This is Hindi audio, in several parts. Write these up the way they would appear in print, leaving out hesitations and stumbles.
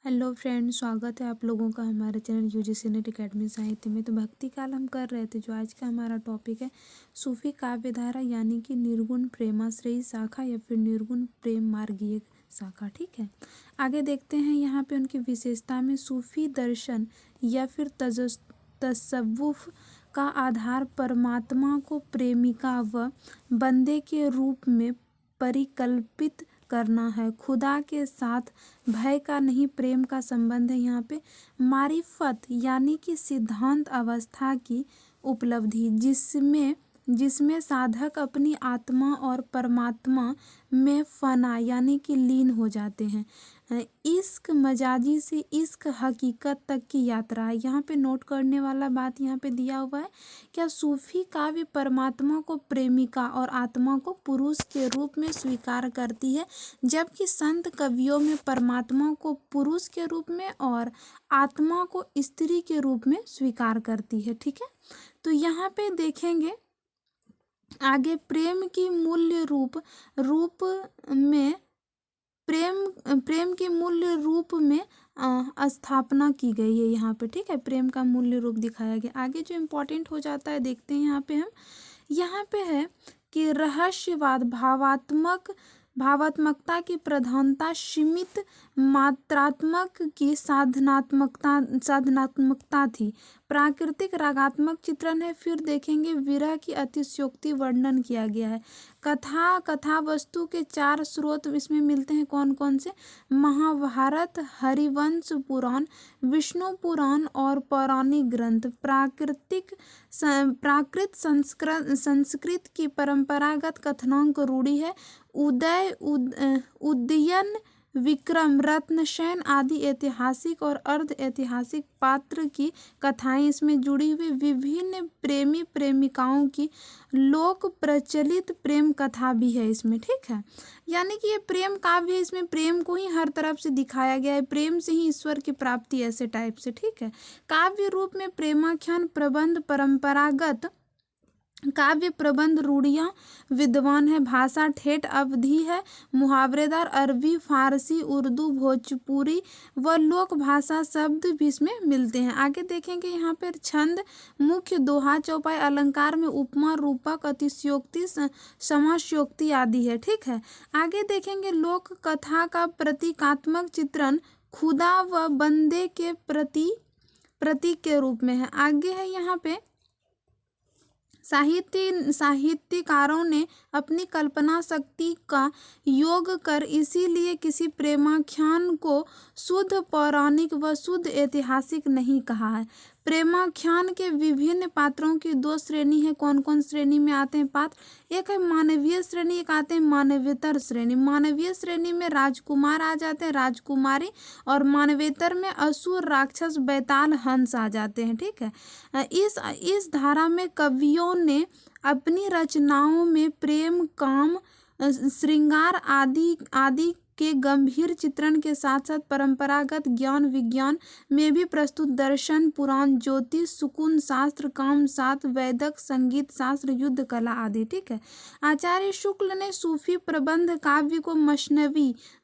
हेलो फ्रेंड्स, स्वागत है आप लोगों का हमारे चैनल यूजीसी नेट एकेडमी साहित्य में। तो भक्ति काल हम कर रहे थे, जो आज का हमारा टॉपिक है सूफी काव्यधारा यानी कि निर्गुण प्रेमाश्रयी शाखा या फिर निर्गुण प्रेम मार्गीय शाखा। ठीक है, आगे देखते हैं यहाँ पे उनकी विशेषता में। सूफी दर्शन या फिर तसव्वुफ का आधार परमात्मा को प्रेमिका व बंदे के रूप में परिकल्पित करना है। खुदा के साथ भय का नहीं, प्रेम का संबंध है यहाँ पे। मारिफत यानी कि सिद्धांत अवस्था की उपलब्धि, जिसमें साधक अपनी आत्मा और परमात्मा में फना यानी कि लीन हो जाते हैं। इश्क मजाजी से इश्क हकीकत तक की यात्रा है। यहाँ पे नोट करने वाला बात यहाँ पे दिया हुआ है, क्या सूफी काव्य परमात्मा को प्रेमिका और आत्मा को पुरुष के रूप में स्वीकार करती है, जबकि संत कवियों में परमात्मा को पुरुष के रूप में और आत्मा को स्त्री के रूप में स्वीकार करती है। ठीक है, तो यहाँ पे देखेंगे आगे प्रेम की मूल्य रूप में प्रेम की मूल्य रूप में स्थापना की गई है यहाँ पे। ठीक है, प्रेम का मूल्य रूप दिखाया गया। आगे जो इम्पोर्टेंट हो जाता है देखते हैं यहाँ पे हम। यहाँ पे है कि रहस्यवाद भावात्मकता की प्रधानता, सीमित मात्रात्मक की साधनात्मकता थी। प्राकृतिक रागात्मक चित्रण है। फिर देखेंगे विरह की अतिशयोक्ति वर्णन किया गया है। कथा वस्तु के 4 स्रोत इसमें मिलते हैं। कौन कौन से? महाभारत, हरिवंश पुराण, विष्णु पुराण और पौराणिक ग्रंथ। प्राकृत संस्कृत की परंपरागत कथनांक रूढ़ी है। उदयन, विक्रम, रत्नसेन आदि ऐतिहासिक और अर्ध ऐतिहासिक पात्र की कथाएं इसमें जुड़ी हुई। विभिन्न प्रेमी प्रेमिकाओं की लोक प्रचलित प्रेम कथा भी है इसमें। ठीक है, यानी कि ये प्रेम काव्य है, इसमें प्रेम को ही हर तरफ से दिखाया गया है। प्रेम से ही ईश्वर की प्राप्ति, ऐसे टाइप से। ठीक है, काव्य रूप में प्रेमाख्यान, प्रबंध, परंपरागत काव्य, प्रबंध, रूढ़ियाँ विद्वान है। भाषा ठेठ अवधी है। मुहावरेदार अरबी, फारसी, उर्दू, भोजपुरी व लोक भाषा शब्द भी इसमें मिलते हैं। आगे देखेंगे यहाँ पर छंद, मुख्य, दोहा, चौपाई, अलंकार में उपमा, रूपक, अतिशयोक्ति, समासयोक्ति आदि है। ठीक है, आगे देखेंगे लोक कथा का प्रतीकात्मक चित्रण खुदा व बंदे के प्रतीक के रूप में है। आगे है यहाँ पे साहित्यकारों ने अपनी कल्पना शक्ति का योग कर इसीलिए किसी प्रेमाख्यान को शुद्ध पौराणिक व शुद्ध ऐतिहासिक नहीं कहा है। प्रेमाख्यान के विभिन्न पात्रों की 2 श्रेणी है। कौन कौन श्रेणी में आते हैं पात्र? एक है मानवीय श्रेणी, एक आते हैं मानवेतर श्रेणी। मानवीय श्रेणी में राजकुमार आ जाते हैं, राजकुमारी, और मानवेतर में असुर, राक्षस, बैताल, हंस आ जाते हैं। ठीक है, इस धारा में कवियों ने अपनी रचनाओं में प्रेम, काम, श्रृंगार आदि के गंभीर चित्रण के साथ साथ परंपरागत ज्ञान विज्ञान में भी प्रस्तुत दर्शन, पुराण, ज्योतिष, सुकुन शास्त्र, काम शास्त्र, वैदिक संगीत शास्त्र, युद्ध कला आदि। ठीक है, आचार्य शुक्ल ने सूफी प्रबंध काव्य को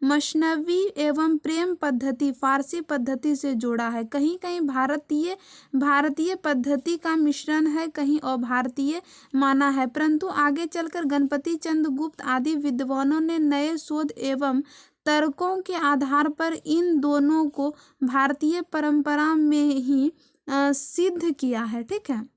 मशनवी एवं प्रेम पद्धति, फारसी पद्धति से जोड़ा है। कहीं कहीं भारतीय पद्धति का मिश्रण है, कहीं अभारतीय माना है, परंतु आगे चलकर गणपति चंद्र गुप्त आदि विद्वानों ने नए शोध एवं तर्कों के आधार पर इन दोनों को भारतीय परंपरा में ही सिद्ध किया है। ठीक है,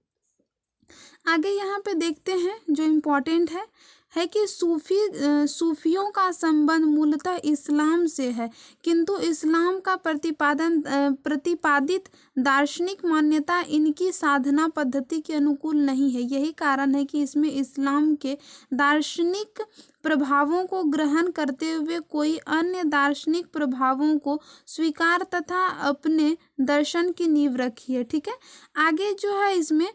आगे यहाँ पे देखते हैं जो इम्पोर्टेंट है कि सूफियों का संबंध मूलतः इस्लाम से है, किंतु इस्लाम का प्रतिपादित दार्शनिक मान्यता इनकी साधना पद्धति के अनुकूल नहीं है। यही कारण है कि इसमें इस्लाम के दार्शनिक प्रभावों को ग्रहण करते हुए कोई अन्य दार्शनिक प्रभावों को स्वीकार तथा अपने दर्शन की नींव रखी है। ठीक है, आगे जो है इसमें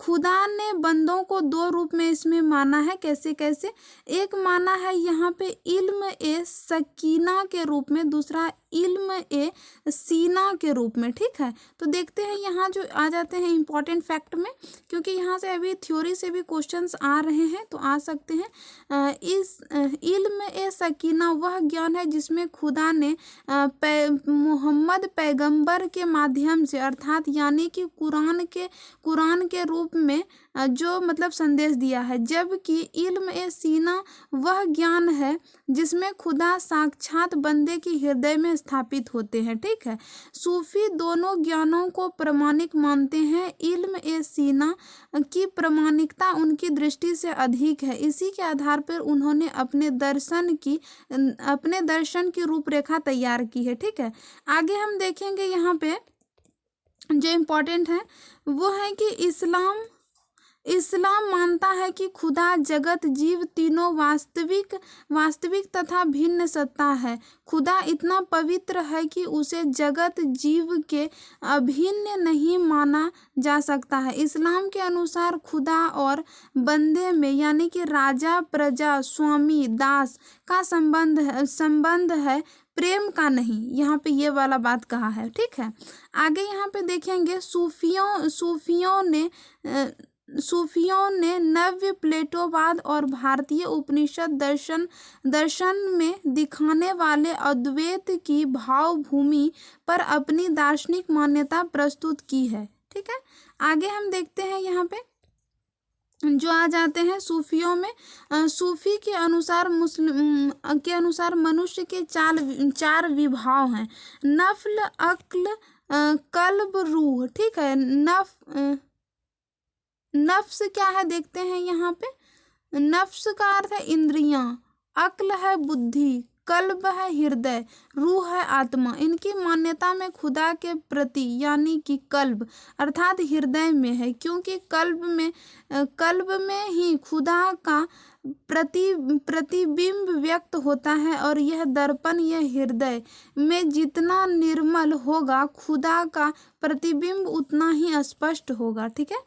खुदा ने बंदों को 2 रूप में इसमें माना है। कैसे कैसे? एक माना है यहाँ पे इल्म ए सकीना के रूप में, दूसरा इल्म ए सीना के रूप में। ठीक है, तो देखते हैं यहाँ जो आ जाते हैं इम्पॉर्टेंट फैक्ट में, क्योंकि यहाँ से अभी थ्योरी से भी क्वेश्चंस आ रहे हैं तो आ सकते हैं। इस इल्म ए सकीना वह ज्ञान है जिसमें खुदा ने मोहम्मद पैगंबर के माध्यम से अर्थात यानी कि कुरान के रूप में जो मतलब संदेश दिया है, जबकि इल्म ए सीना वह ज्ञान है जिसमें खुदा साक्षात बंदे के हृदय में स्थापित होते हैं। ठीक है, सूफी दोनों ज्ञानों को प्रामाणिक मानते हैं। इल्म ए सीना की प्रामाणिकता उनकी दृष्टि से अधिक है। इसी के आधार पर उन्होंने अपने दर्शन की रूपरेखा तैयार की है। ठीक है, आगे हम देखेंगे यहाँ पे जो इम्पोर्टेंट है वो है कि इस्लाम मानता है कि खुदा, जगत, जीव तीनों वास्तविक तथा भिन्न सत्ता है। खुदा इतना पवित्र है कि उसे जगत जीव के अभिन्न नहीं माना जा सकता है। इस्लाम के अनुसार खुदा और बंदे में यानी कि राजा, प्रजा, स्वामी, दास का संबंध है, प्रेम का नहीं। यहाँ पे ये वाला बात कहा है। ठीक है, आगे यहाँ पे देखेंगे सूफियों ने नव्य प्लेटोवाद और भारतीय उपनिषद दर्शन में दिखाने वाले अद्वैत की भावभूमि पर अपनी दार्शनिक मान्यता प्रस्तुत की है। ठीक है, आगे हम देखते हैं यहाँ पे जो आ जाते हैं सूफियों में। सूफी के अनुसार मनुष्य के चार विभाव हैं, नफ्ल, अक्ल, कल्ब, रूह। ठीक है, नफ्स क्या है देखते हैं यहाँ पे। नफ्स का अर्थ है इंद्रियां, अक्ल है बुद्धि, कल्ब है हृदय, रूह है आत्मा। इनकी मान्यता में खुदा के प्रति यानी कि कल्ब अर्थात हृदय में है, क्योंकि कल्ब में ही खुदा का प्रतिबिंब व्यक्त होता है और यह दर्पण यह हृदय में जितना निर्मल होगा खुदा का प्रतिबिंब उतना ही स्पष्ट होगा। ठीक है,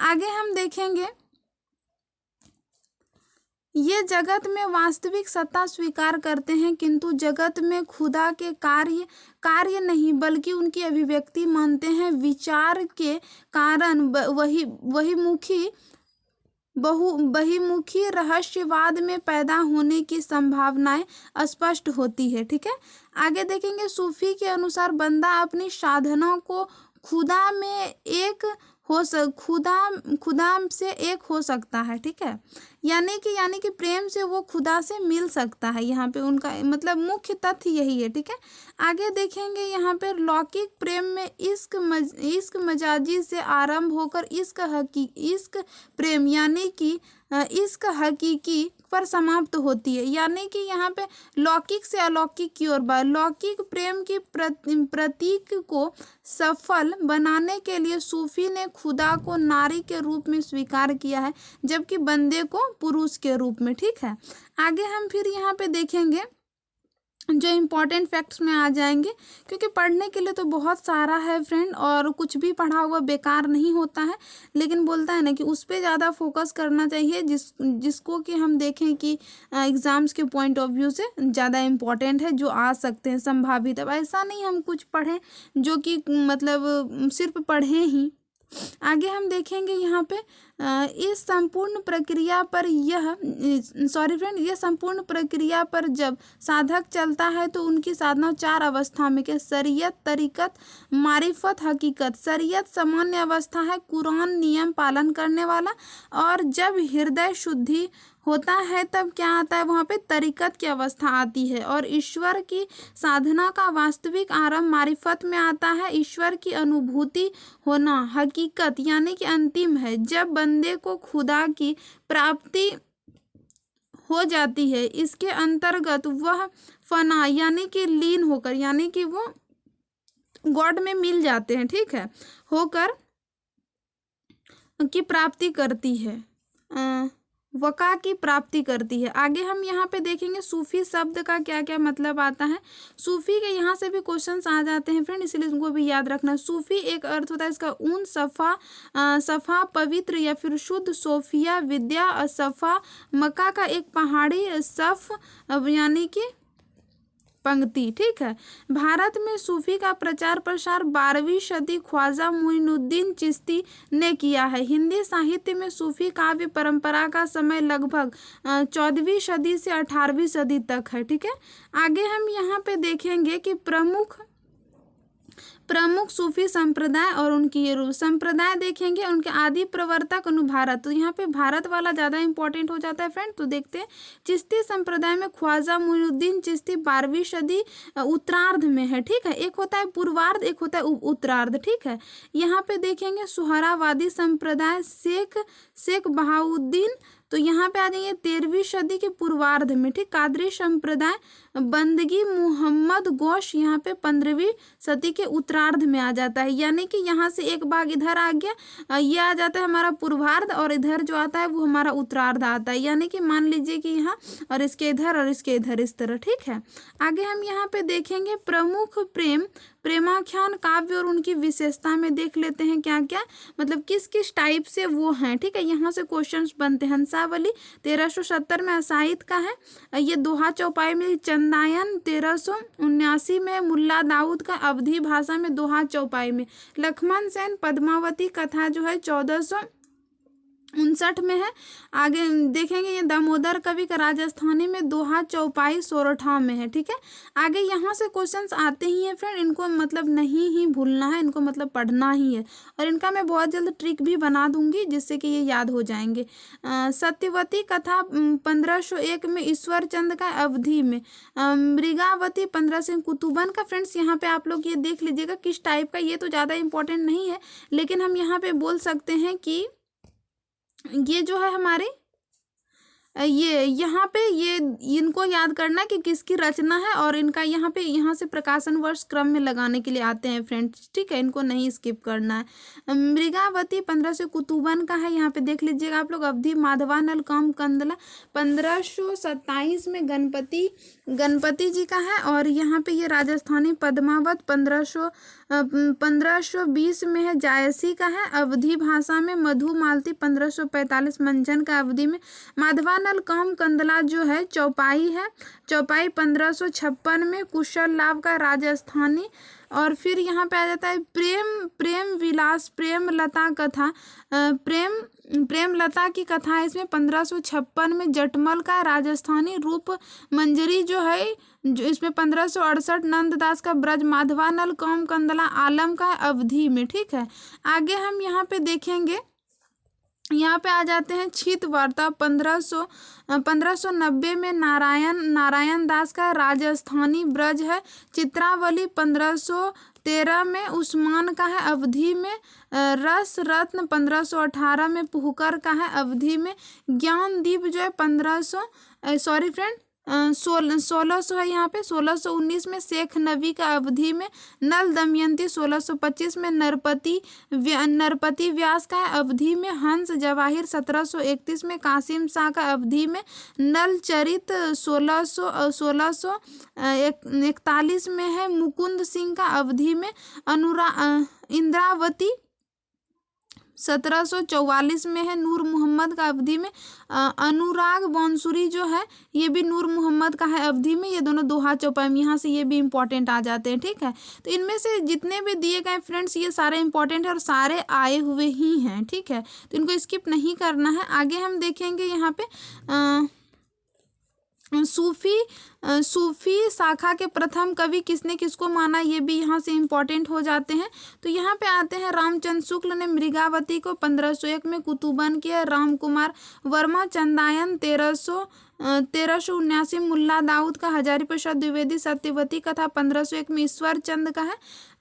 आगे हम देखेंगे ये जगत में वास्तविक सत्ता स्वीकार करते हैं, किंतु जगत में खुदा के कार्य नहीं बल्कि उनकी अभिव्यक्ति मानते हैं। विचार के कारण बहुमुखी रहस्यवाद में पैदा होने की संभावनाएं स्पष्ट होती है। ठीक है, आगे देखेंगे सूफी के अनुसार बंदा अपनी साधना को खुदा से एक हो सकता है। ठीक है, यानी कि प्रेम से वो खुदा से मिल सकता है। यहाँ पे उनका मतलब मुख्य तथ्य यही है। ठीक है, आगे देखेंगे यहाँ पे लौकिक प्रेम में इश्क मजाजी से आरंभ होकर इश्क प्रेम यानी कि इश्क हकीकी पर समाप्त होती है। यानी कि यहाँ पे लौकिक से अलौकिक की ओर लौकिक प्रेम की प्रतीक को सफल बनाने के लिए सूफी ने खुदा को नारी के रूप में स्वीकार किया है, जबकि बंदे को पुरुष के रूप में। ठीक है, आगे हम फिर यहाँ पे देखेंगे जो इम्पोर्टेंट फैक्ट्स में आ जाएंगे, क्योंकि पढ़ने के लिए तो बहुत सारा है फ्रेंड, और कुछ भी पढ़ा हुआ बेकार नहीं होता है, लेकिन बोलता है ना कि उस पर ज़्यादा फोकस करना चाहिए जिसको कि हम देखें कि एग्ज़ाम्स के पॉइंट ऑफ व्यू से ज़्यादा इम्पॉर्टेंट है, जो आ सकते हैं संभावित। अब ऐसा नहीं हम कुछ पढ़ें जो कि मतलब सिर्फ पढ़ें ही। आगे हम देखेंगे यहाँ पे इस संपूर्ण प्रक्रिया पर जब साधक चलता है तो उनकी साधना 4 अवस्था में के शरीयत, तरीकत, मारिफत, हकीकत। शरीयत सामान्य अवस्था है, कुरान नियम पालन करने वाला, और जब हृदय शुद्धि होता है तब क्या आता है वहाँ पे तरीकत की अवस्था आती है, और ईश्वर की साधना का वास्तविक आरंभ मारिफत में आता है। ईश्वर की अनुभूति होना हकीकत यानी कि अंतिम है, जब बंदे को खुदा की प्राप्ति हो जाती है। इसके अंतर्गत वह फना यानी कि लीन होकर यानी कि वो गॉड में मिल जाते हैं। ठीक है, होकर की प्राप्ति करती है, वका की प्राप्ति करती है। आगे हम यहाँ पे देखेंगे सूफी शब्द का क्या क्या मतलब आता है। सूफी के यहाँ से भी क्वेश्चंस आ जाते हैं फ्रेंड, इसलिए इनको भी याद रखना। सूफी एक अर्थ होता है इसका ऊन, सफ़ा, पवित्र या फिर शुद्ध, सोफिया विद्या, सफ़ा, मक्का का एक पहाड़ी, सफ़ यानी कि पंक्ति, ठीक है। भारत में सूफी का प्रचार प्रसार 12वीं सदी ख्वाजा मुइनुद्दीन चिश्ती ने किया है। हिंदी साहित्य में सूफी काव्य परंपरा का समय लगभग 14वीं सदी से 18वीं सदी तक है, ठीक है। आगे हम यहाँ पे देखेंगे कि प्रमुख सूफी संप्रदाय और उनकी ये संप्रदाय देखेंगे, उनके आदि प्रवर्तक भारत। तो यहाँ पे भारत वाला ज़्यादा इंपॉर्टेंट हो जाता है फ्रेंड। तो देखते हैं, चिश्ती संप्रदाय में ख्वाजा मुइनुद्दीन चिश्ती 12वीं सदी उत्तरार्ध में है, ठीक है। एक होता है पूर्वार्ध, एक होता है उत्तरार्ध, ठीक है। यहाँ पे देखेंगे सुहरावादी संप्रदाय शेख बहाउद्दीन, तो यहाँ पे आ जाएंगे 13वीं सदी के पूर्वार्ध में, ठीक। कादरी संप्रदाय बंदगी मोहम्मद गौश यहाँ पे 15वीं सदी के उत्तरार्ध में आ जाता है। यानी कि यहाँ से एक भाग इधर आ गया, ये आ जाता है हमारा पूर्वार्ध, और इधर जो आता है वो हमारा उत्तरार्ध आता है। यानी कि मान लीजिए कि यहाँ और इसके इधर और इसके इधर, इस तरह, ठीक है। आगे हम यहाँ पे देखेंगे प्रमुख प्रेमाख्यान काव्य और उनकी विशेषता में देख लेते हैं क्या क्या, मतलब किस किस टाइप से वो हैं, ठीक है। यहाँ से क्वेश्चंस बनते हैं। हंसावली 1370 में असाहित का है, ये दोहा चौपाई में। चंदायन 1379 में, मुल्ला दाऊद का अवधी भाषा में दोहा चौपाई में। लक्ष्मण सेन पद्मावती कथा जो है 1459 में है। आगे देखेंगे ये दामोदर कवि का राजस्थानी में दोहा चौपाई सोरठा में है, ठीक है। आगे यहाँ से क्वेश्चंस आते ही हैं फ्रेंड, इनको मतलब नहीं ही भूलना है, इनको मतलब पढ़ना ही है, और इनका मैं बहुत जल्द ट्रिक भी बना दूंगी जिससे कि ये याद हो जाएंगे। सत्यवती कथा 1501 में ईश्वर चंद का अवधि में। मृगावती 1500 कुतुबन का। फ्रेंड्स यहाँ पे आप लोग ये देख लीजिएगा किस टाइप का, ये तो ज़्यादा इंपॉर्टेंट नहीं है, लेकिन हम यहाँ पे बोल सकते हैं कि ये जो है हमारे ये यहाँ पे ये इनको याद करना कि किसकी रचना है, और इनका यहाँ पे यहाँ से प्रकाशन वर्ष क्रम में लगाने के लिए आते हैं फ्रेंड्स, ठीक है। इनको नहीं स्किप करना है। मृगावती 1500 कुतुबन का है, यहाँ पे देख लीजिएगा आप लोग। अवधि माधवानल काम कंदला 1527 में गणपति जी का है, और यहाँ पे ये राजस्थानी पद्मावत 1520 में है, जायसी का है। अवधी भाषा में मधु मालती 1545 मंझन का अवधि में। माधवानल काम कंदला जो है चौपाई है, चौपाई 1556 में। कुशल लाभ का राजस्थानी। और फिर यहाँ पे आ जाता है प्रेम विलास प्रेम लता कथा, प्रेम लता की कथा है इसमें 1556 में। जटमल का राजस्थानी। रूप मंजरी जो है जो इसमें 1568। नंददास का ब्रज। माधवानल काम कंदला आलम का अवधि में, ठीक है। आगे हम यहाँ पे देखेंगे, यहाँ पे आ जाते हैं छित वार्ता 1590 में। नारायण दास का राजस्थानी ब्रज है। चित्रावली 1513 में। उस्मान का है अवधि में। रस रत्न 1518 में। पुहकर का है अवधि में। ज्ञानदीप जो है 1600 है यहाँ पे। 1619 में शेख नबी का अवधि में। नल दमयंती 1625 में। नरपति व्यास का अवधि में। हंस जवाहिर 1731 में। कासिम शाह का अवधि में। नल चरित 1641 में है। मुकुंद सिंह का अवधि में। इंद्रावती 1744 में है। नूर मोहम्मद का अवधि में। अनुराग बांसुरी जो है ये भी नूर मोहम्मद का है अवधि में। ये दोनों दोहा चौपाई में, यहाँ से ये भी इंपॉर्टेंट आ जाते हैं, ठीक है। तो इनमें से जितने भी दिए गए फ्रेंड्स ये सारे इंपॉर्टेंट है और सारे आए हुए ही हैं, ठीक है। तो इनको स्किप नहीं करना है। आगे हम देखेंगे यहाँ पे सूफी शाखा के प्रथम कवि किसने किसको माना, ये भी यहाँ से इम्पोर्टेंट हो जाते हैं। तो यहाँ पे आते हैं रामचंद्र शुक्ल ने मृगावती को 1501 में कुतुबन किया। राम कुमार वर्मा चंदायन 1379 मुल्ला दाऊद का। हजारी प्रसाद द्विवेदी सत्यवती कथा 1501 में ईश्वर चंद का है।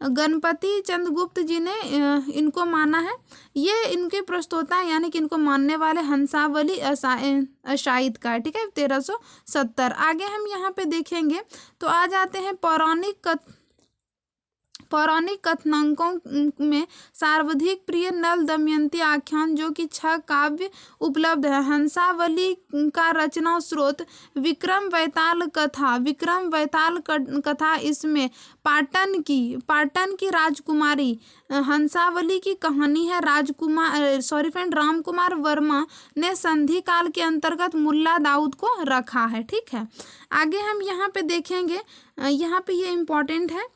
गणपति चंद गुप्त जी ने इनको माना है। ये इनके प्रस्तोता यानी कि इनको मानने वाले हंसावली अशाइत का है, ठीक है, 1370। आगे हम यहाँ पे देखेंगे तो आ जाते हैं पौराणिक पौराणिक कथानकों में सर्वाधिक प्रिय नल दमयंती आख्यान जो कि 6 काव्य उपलब्ध है। हंसावली का रचना स्रोत विक्रम वेताल कथा इसमें पाटन की राजकुमारी हंसावली की कहानी है। राम कुमार वर्मा ने संधि काल के अंतर्गत मुल्ला दाऊद को रखा है। ठीक है, आगे हम यहाँ पे देखेंगे, यहाँ पे ये इम्पोर्टेंट है।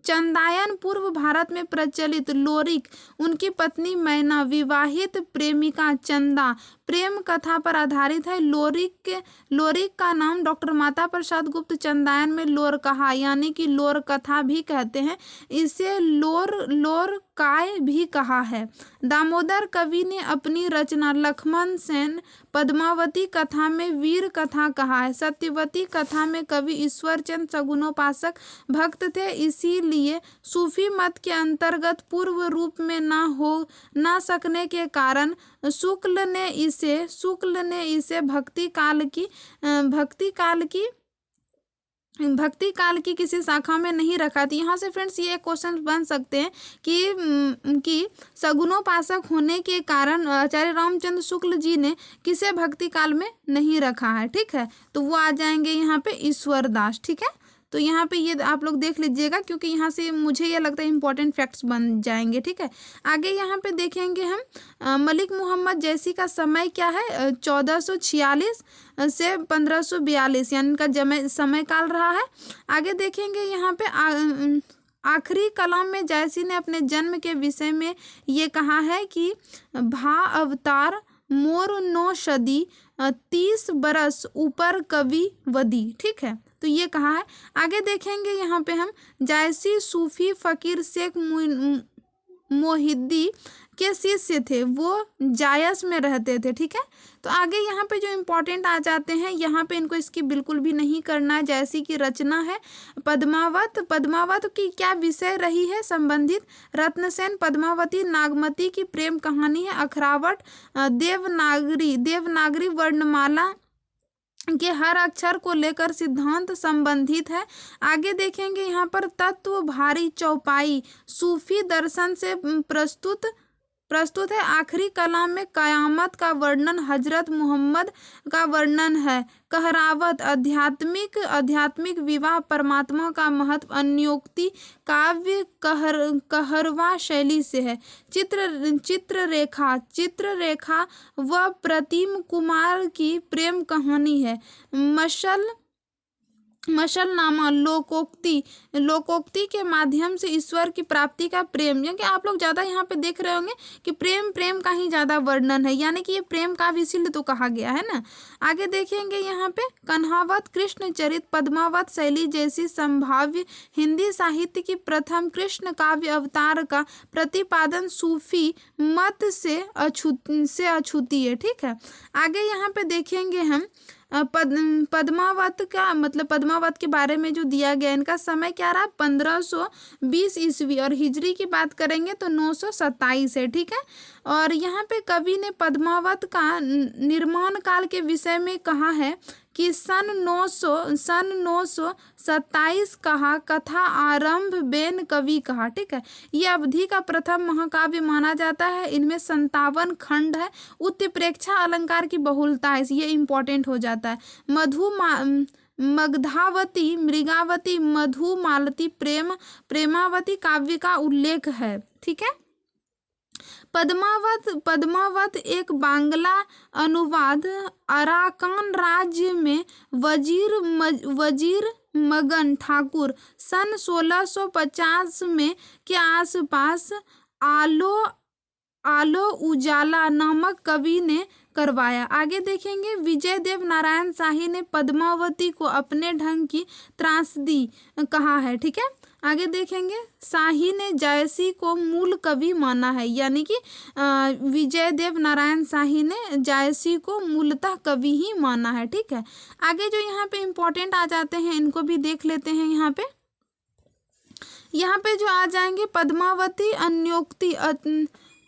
चंदायन पूर्व भारत में प्रचलित लोरिक, उनकी पत्नी मैना, विवाहित प्रेमिका चंदा, प्रेम कथा पर आधारित है। लोरिक का नाम डॉक्टर माता प्रसाद गुप्त चंदायन में लोर कहा यानी कि लोर कथा भी कहते हैं, इसे लोर काय भी कहा है। दामोदर कवि ने अपनी रचना लक्ष्मण सेन पद्मावती कथा में वीर कथा कहा है। सत्यवती कथा में कवि ईश्वरचंद सगुनोपासक भक्त थे, इसीलिए सूफी मत के अंतर्गत पूर्व रूप में न सकने के कारण शुक्ल ने इसे भक्ति काल की किसी शाखा में नहीं रखा। तो यहाँ से फ्रेंड्स ये क्वेश्चन बन सकते हैं कि सगुनोपासक होने के कारण आचार्य रामचंद्र शुक्ल जी ने किसे भक्ति काल में नहीं रखा है। ठीक है, तो वो आ जाएंगे यहाँ पे ईश्वर दास। ठीक है, तो यहाँ पे ये आप लोग देख लीजिएगा क्योंकि यहाँ से मुझे ये लगता है इंपॉर्टेंट फैक्ट्स बन जाएंगे। ठीक है, आगे यहाँ पे देखेंगे हम मलिक मोहम्मद जैसी का समय क्या है, 1446 से 1542 यानी इनका समय काल रहा है। आगे देखेंगे यहाँ पे आखिरी कलाम में जैसी ने अपने जन्म के विषय में ये कहा है कि भा अवतार मोर नो सदी 30 बरस ऊपर कवि वदी। ठीक है, तो ये कहा है। आगे देखेंगे यहाँ पे हम जायसी सूफी फकीर शेख मोहिद्दी के शिष्य थे, वो जायस में रहते थे। ठीक है, तो आगे यहाँ पे जो इम्पोर्टेंट आ जाते हैं, यहाँ पे इनको इसकी बिल्कुल भी नहीं करना है। जैसी की रचना है पद्मावत की क्या विषय रही है संबंधित, रत्नसेन पद्मावती नागमती की प्रेम कहानी है। अखरावट देवनागरी वर्णमाला के हर अक्षर को लेकर सिद्धांत संबंधित है। आगे देखेंगे यहाँ पर तत्व भारी चौपाई सूफी दर्शन से प्रस्तुत है। आखिरी कलाम में कयामत का वर्णन, हजरत मोहम्मद का वर्णन है। कहरावत आध्यात्मिक विवाह, परमात्मा का महत्व, अन्योक्ति काव्य कहरवा शैली से है। चित्ररेखा व प्रतिम कुमार की प्रेम कहानी है। मशलनामा लोकोक्ति के माध्यम से ईश्वर की प्राप्ति का प्रेम, क्योंकि आप लोग ज़्यादा यहाँ पे देख रहे होंगे कि प्रेम का ही ज़्यादा वर्णन है, यानी कि ये प्रेम का भी इसीलिए तो कहा गया है ना। आगे देखेंगे यहाँ पे कन्हावत कृष्ण चरित पद्मावत शैली जैसी संभाव्य हिंदी साहित्य की प्रथम कृष्ण काव्य अवतार का प्रतिपादन सूफी मत से अछूती है। ठीक है, आगे यहाँ पे देखेंगे हम पद्मावत के बारे में जो दिया गया, इनका समय क्या रहा, 1520 ईस्वी और हिजरी की बात करेंगे तो 927 है। ठीक है, और यहाँ पे कवि ने पद्मावत का निर्माण काल के विषय में कहा है कि सन 927 कहा, कथा आरंभ बेन कवि कहा। ठीक है, ये अवधि का प्रथम महाकाव्य माना जाता है। इनमें 57 खंड है। उत्प्रेक्षा अलंकार की बहुलता है, ये इंपॉर्टेंट हो जाता है। मगधावती, मृगावती, मधुमालती, प्रेमावती काव्य का उल्लेख है। ठीक है, पद्मावत एक बांग्ला अनुवाद अराकान राज्य में वजीर मगन ठाकुर सन 1650 में के आसपास आलो उजाला नामक कवि ने करवाया। आगे देखेंगे विजय देव नारायण शाही ने पद्मावती को अपने ढंग की त्रासदी कहा है। ठीक है, आगे देखेंगे शाही ने जायसी को मूल कवि माना है, यानी कि विजय देव नारायण शाही ने जायसी को मूलतः कवि ही माना है। ठीक है, आगे जो यहाँ पे इम्पोर्टेंट आ जाते हैं इनको भी देख लेते हैं। यहाँ पे जो आ जाएंगे पद्मावती अन्योक्ति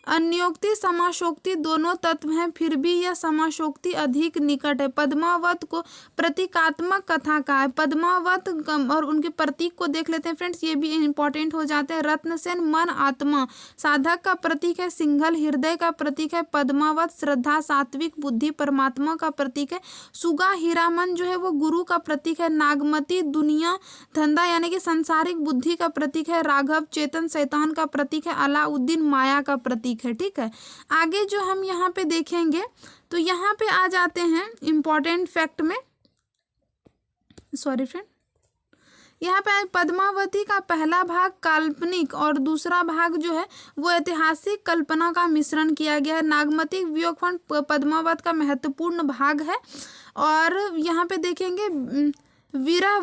अन्योक्ति समासोक्ति दोनों तत्व हैं, फिर भी यह समासोक्ति अधिक निकट है। पद्मावत को प्रतीकात्मक कथा का है। पद्मावत और उनके प्रतीक को देख लेते हैं फ्रेंड्स, ये भी इंपॉर्टेंट हो जाते हैं। रत्नसेन मन आत्मा, साधक का प्रतीक है। सिंघल हृदय का प्रतीक है। पद्मावत श्रद्धा सात्विक बुद्धि परमात्मा का प्रतीक है। सुगा हीरामन जो है वो गुरु का प्रतीक है। नागमती दुनिया धंधा यानी कि सांसारिक बुद्धि का प्रतीक है। राघव चेतन शैतान का प्रतीक है। अलाउद्दीन माया का प्रतीक है। ठीक है, आगे जो हम यहाँ पे देखेंगे तो यहाँ पे आ जाते हैं इंपॉर्टेंट फैक्ट में, सॉरी फ्रेंड, यहाँ पे पद्मावती का पहला भाग काल्पनिक और दूसरा भाग जो है वो ऐतिहासिक कल्पना का मिश्रण किया गया है। नागमती वियोगखंड पद्मावत का महत्वपूर्ण भाग है। और यहाँ पे देखेंगे विरह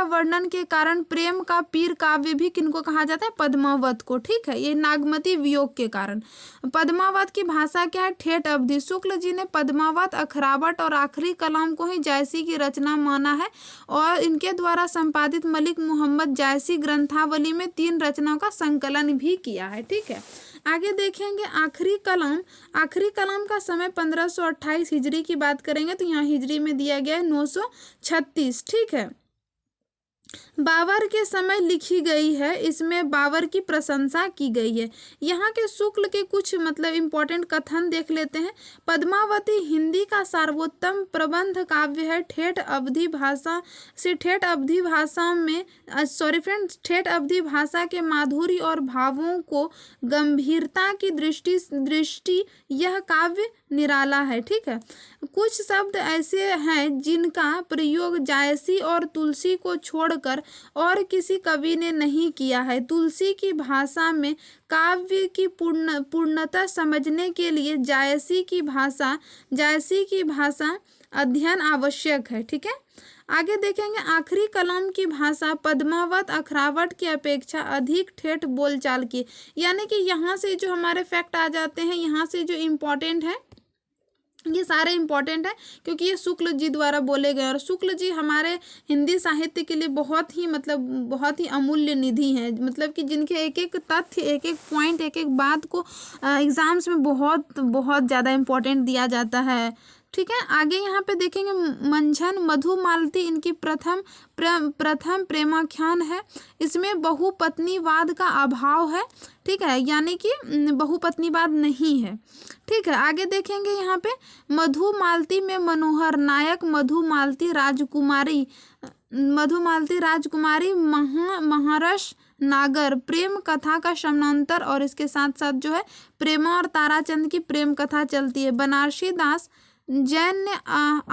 वर्णन के कारण प्रेम का पीर काव्य भी किनको कहा जाता है? पद्मावत को। ठीक है, ये नागमती वियोग के कारण। पद्मावत की भाषा क्या है? ठेठ अवधि। शुक्ल जी ने पद्मावत, अखरावट और आखिरी कलाम को ही जायसी की रचना माना है और इनके द्वारा संपादित मलिक मोहम्मद जायसी ग्रंथावली में 3 रचनाओं का संकलन भी किया है। ठीक है, आगे देखेंगे आखिरी कलाम। आखिरी कलाम का समय 1528 हिजरी की बात करेंगे तो यहाँ हिजरी में दिया गया है 936। ठीक है, बाबर के समय लिखी गई है, इसमें बाबर की प्रशंसा की गई है। यहाँ के शुक्ल के कुछ मतलब इम्पोर्टेंट कथन देख लेते हैं। पद्मावती हिंदी का सर्वोत्तम प्रबंध काव्य है। ठेठ अवधी भाषा के माधुर्य और भावों को गंभीरता की दृष्टि यह काव्य निराला है। ठीक है, कुछ शब्द ऐसे हैं जिनका प्रयोग जायसी और तुलसी को छोड़कर और किसी कवि ने नहीं किया है। तुलसी की भाषा में काव्य की पूर्णता समझने के लिए जायसी की भाषा अध्ययन आवश्यक है। ठीक है, आगे देखेंगे आखिरी कलाम की भाषा पद्मावत अखरावट की अपेक्षा अधिक ठेठ बोलचाल की, यानी कि यहाँ से जो हमारे फैक्ट आ जाते हैं, यहाँ से जो इम्पोर्टेंट है ये सारे इम्पोर्टेंट है क्योंकि ये शुक्ल जी द्वारा बोले गए और शुक्ल जी हमारे हिंदी साहित्य के लिए बहुत ही अमूल्य निधि हैं। मतलब कि जिनके एक एक तथ्य, एक एक पॉइंट, एक एक बात को एग्जाम्स में बहुत ज़्यादा इम्पोर्टेंट दिया जाता है। ठीक है, आगे यहाँ पे देखेंगे मंझन मधुमालती इनकी प्रथम प्रेमाख्यान है। इसमें बहुपत्नीवाद का अभाव है। ठीक है, यानी कि बहुपत्नीवाद नहीं है। ठीक है, आगे देखेंगे यहाँ पे मधुमालती में मनोहर नायक मधुमालती राजकुमारी महारस नागर प्रेम कथा का समानांतर और इसके साथ साथ जो है प्रेमा और ताराचंद की प्रेम कथा चलती है। बनारसी दास जैन ने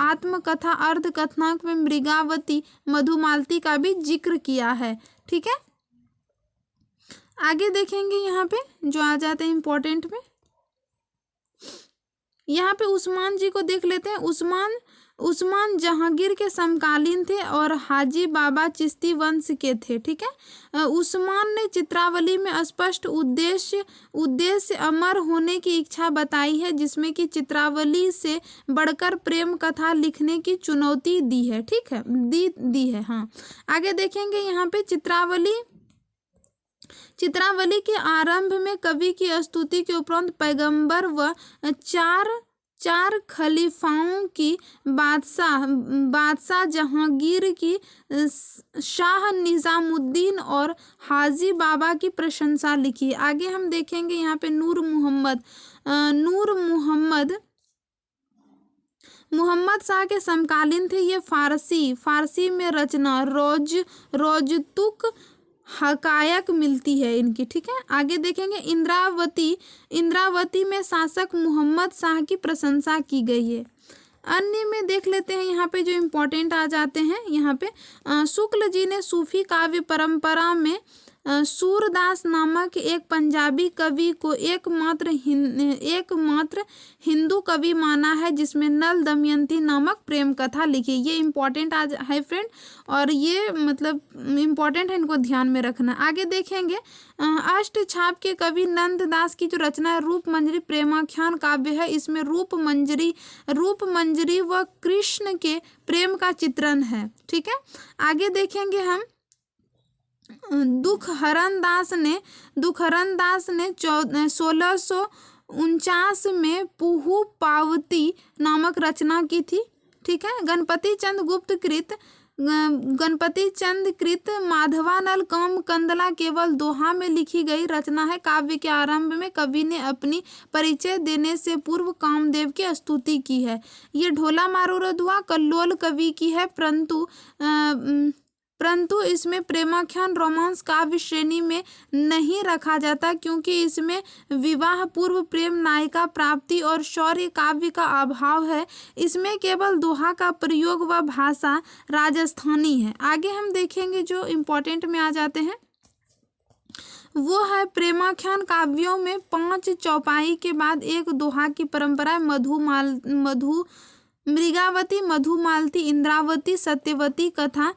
आत्मकथा अर्ध कथानक में मृगावती मधुमालती का भी जिक्र किया है। ठीक है, आगे देखेंगे यहाँ पे जो आ जाते हैं इम्पोर्टेंट में, यहाँ पे उस्मान जी को देख लेते हैं। उस्मान जहांगीर के समकालीन थे और हाजी बाबा चिश्ती वंश के थे। ठीक है, उस्मान ने चित्रावली में स्पष्ट उद्देश्य अमर होने की इच्छा बताई है, जिसमें कि चित्रावली से बढ़कर प्रेम कथा लिखने की चुनौती दी है। ठीक है, दी है। हाँ, आगे देखेंगे यहाँ पे चित्रावली के आरंभ में कवि की स्तुति के उपरांत पैगंबर व चार खलीफाओं की बादशाह जहांगीर की शाह निजामुद्दीन और हाजी बाबा की प्रशंसा लिखी। आगे हम देखेंगे यहाँ पे नूर मोहम्मद शाह के समकालीन थे। ये फारसी में रचना रोजतुक हकायक मिलती है इनकी। ठीक है, आगे देखेंगे इंद्रावती में शासक मोहम्मद शाह की प्रशंसा की गई है। अन्य में देख लेते हैं यहाँ पे जो इम्पोर्टेंट आ जाते हैं। यहाँ पे शुक्ल जी ने सूफी काव्य परंपरा में सूरदास नामक एक पंजाबी कवि को एकमात्र हिंदू कवि माना है जिसमें नल दमयंती नामक प्रेम कथा लिखी। ये इम्पोर्टेंट आज है फ्रेंड, और ये मतलब इम्पोर्टेंट है, इनको ध्यान में रखना। आगे देखेंगे अष्टछाप के कवि नंददास की जो रचना है रूपमंजरी प्रेमाख्यान काव्य है। इसमें रूपमंजरी व कृष्ण के प्रेम का चित्रण है। ठीक है, आगे देखेंगे हम दुखहरण दास ने 1649 में पुहु पावती नामक रचना की थी। ठीक है। गणपति चंद कृत माधवानल काम कंदला केवल दोहा में लिखी गई रचना है। काव्य के आरंभ में कवि ने अपनी परिचय देने से पूर्व कामदेव की स्तुति की है। ये ढोला मारूरधुआ कल्लोल कवि की है, परंतु इसमें प्रेमाख्यान रोमांस काव्य श्रेणी में नहीं रखा जाता, क्योंकि इसमें विवाह पूर्व प्रेम, नायिका प्राप्ति और शौर्य काव्य का अभाव है। इसमें केवल दोहा का प्रयोग व भाषा राजस्थानी है। आगे हम देखेंगे जो इम्पोर्टेंट में आ जाते हैं वो है प्रेमाख्यान काव्यों में 5 चौपाई के बाद एक दोहा की परंपरा। मृगावती, मधुमालती, इंद्रावती, सत्यवती कथा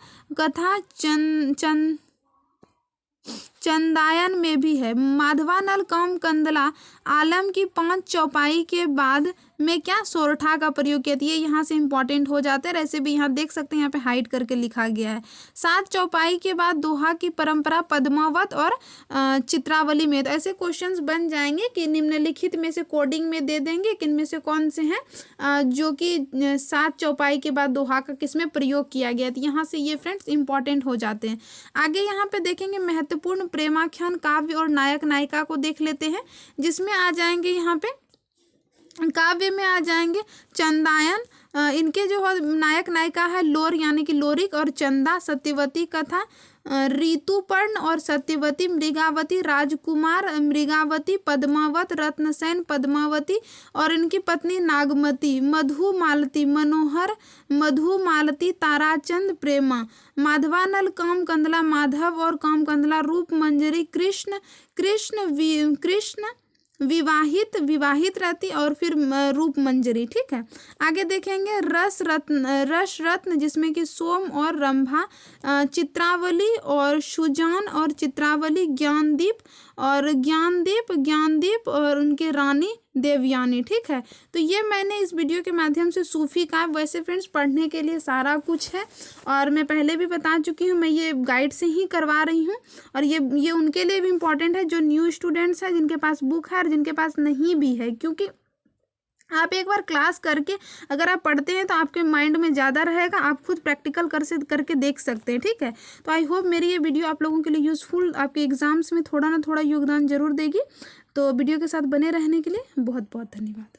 चंदायन में भी है। माधवानल काम कंदला आलम की 5 चौपाई के बाद में क्या सोरठा का प्रयोग किया था। ये यहाँ से इंपॉर्टेंट हो जाते हैं। ऐसे भी यहाँ देख सकते हैं, यहाँ पे हाइड करके लिखा गया है। 7 चौपाई के बाद दोहा की परंपरा पद्मावत और चित्रावली में। तो ऐसे क्वेश्चंस बन जाएंगे कि निम्नलिखित में से कोडिंग में दे देंगे कि इनमें से कौन से हैं जो कि 7 चौपाई के बाद दोहा का किसमें प्रयोग किया गया। तो यहाँ से ये फ्रेंड्स इंपॉर्टेंट हो जाते हैं। आगे यहाँ पे देखेंगे महत्वपूर्ण प्रेमाख्यान काव्य और नायक नायिका को देख लेते हैं, जिसमें आ जाएंगे यहाँ पे काव्य में आ जाएंगे चंदायन। इनके जो नायक नायिका है लोर यानी कि लोरिक और चंदा। सत्यवती कथा ऋतुपर्ण और सत्यवती, मृगावती राजकुमार, मृगावती पद्मावत, रत्नसेन पद्मावती और इनकी पत्नी नागमती, मधुमालती मनोहर, मधुमालती ताराचंद प्रेमा, माधवानल काम कंदला माधव और काम कंदला, रूप मंजरी कृष्ण विवाहित रहती और फिर रूप मंजरी। ठीक है। आगे देखेंगे रस रत्न जिसमें कि सोम और रंभा, चित्रावली और सुजान और चित्रावली, ज्ञानदीप और उनके रानी देवयानी। ठीक है। तो ये मैंने इस वीडियो के माध्यम से सूफी काव्य, वैसे फ्रेंड्स पढ़ने के लिए सारा कुछ है और मैं पहले भी बता चुकी हूँ, मैं ये गाइड से ही करवा रही हूँ और ये उनके लिए भी इम्पॉर्टेंट है जो न्यू स्टूडेंट्स हैं, जिनके पास बुक है और जिनके पास नहीं भी है, क्योंकि आप एक बार क्लास करके अगर आप पढ़ते हैं तो आपके माइंड में ज़्यादा रहेगा, आप खुद प्रैक्टिकल करके देख सकते हैं। ठीक है। तो आई होप मेरी ये वीडियो आप लोगों के लिए यूज़फुल, आपके एग्जाम्स में थोड़ा ना थोड़ा योगदान जरूर देगी। तो वीडियो के साथ बने रहने के लिए बहुत बहुत धन्यवाद।